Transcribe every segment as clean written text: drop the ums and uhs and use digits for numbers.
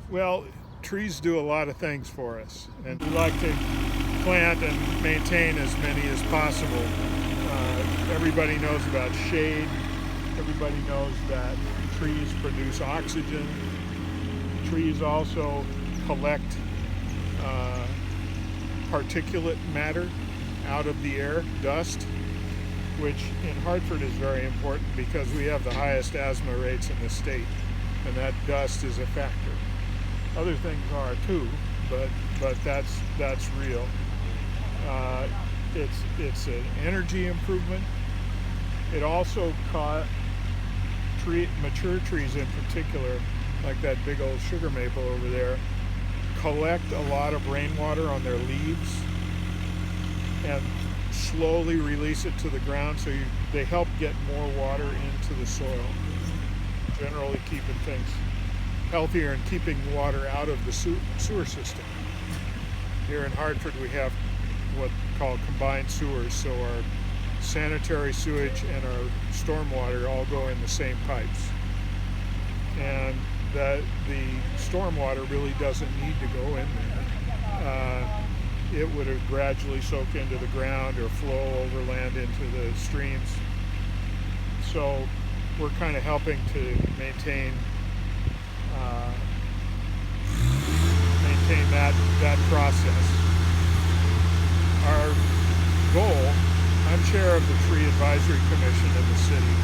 Well, trees do a lot of things for us, and we like to plant and maintain as many as possible. Everybody knows about shade. Everybody knows that trees produce oxygen. Trees also collect particulate matter out of the air, dust, which in Hartford is very important because we have the highest asthma rates in the state, and that dust is a factor. Other things are too, but that's real. It's an energy improvement. It also mature trees in particular, like that big old sugar maple over there, collect a lot of rainwater on their leaves and slowly release it to the ground, so they help get more water into the soil, generally keeping things healthier and keeping water out of the sewer system. Here in Hartford we have what called combined sewers, so our sanitary sewage and our stormwater all go in the same pipes. And the stormwater really doesn't need to go in there. It would have gradually soaked into the ground or flow overland into the streams. So we're kind of helping to maintain that process. Our goal, I'm chair of the Tree Advisory Commission in the city,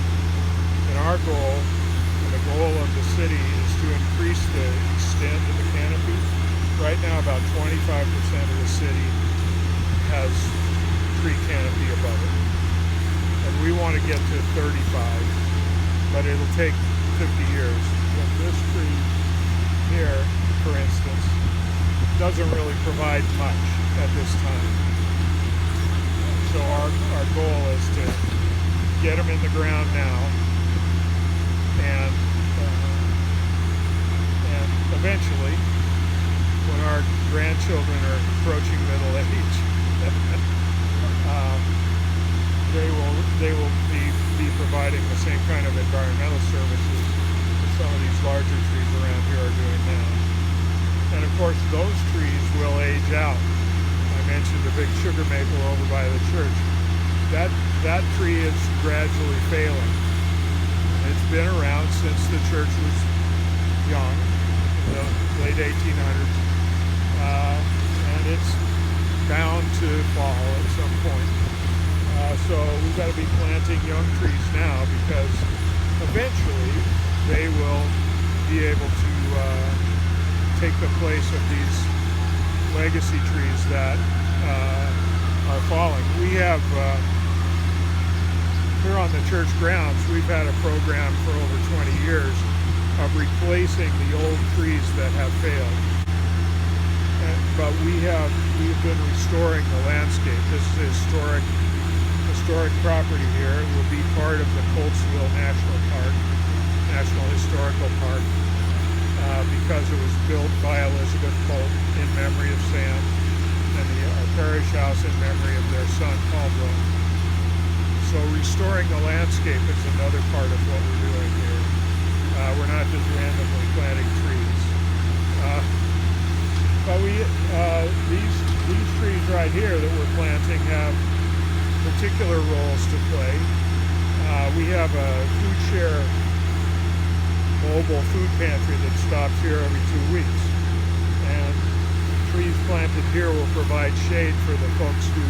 and our goal, and the goal of the city, is to increase the extent of the canopy. Right now, about 25% of the city has tree canopy above it, and we want to get to 35, but it'll take 50 years. But this tree here, for instance, doesn't really provide much at this time. So our goal is to get them in the ground now, and eventually, when our grandchildren are approaching middle age, they will be providing the same kind of environmental services that some of these larger trees around here are doing now. And of course, those trees will age out. I mentioned the big sugar maple over by the church. That tree is gradually failing. It's been around since the church was young, in the late 1800s, and it's bound to fall at some point. So we've got to be planting young trees now, because eventually they will be able to take the place of these legacy trees that are falling. We have, here on the church grounds, we've had a program for over 20 years of replacing the old trees that have failed. But we've been restoring the landscape. This is historic property here. It will be part of the Coltsville National Historical Park, because it was built by Elizabeth Colt in memory of Sam, and the parish house in memory of their son Caldwell. So restoring the landscape is another part of what we're doing here. We're not just randomly planting trees. But these trees right here that we're planting have particular roles to play. We have a food share mobile food pantry that stops here every 2 weeks. And trees planted here will provide shade for the folks who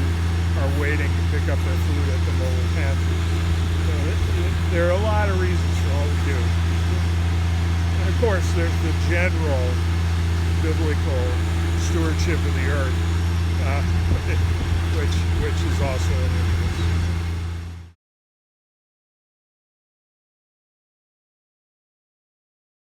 are waiting to pick up their food at the mobile pantry. So there are a lot of reasons for what we do. And of course, there's the general biblical stewardship of the earth, which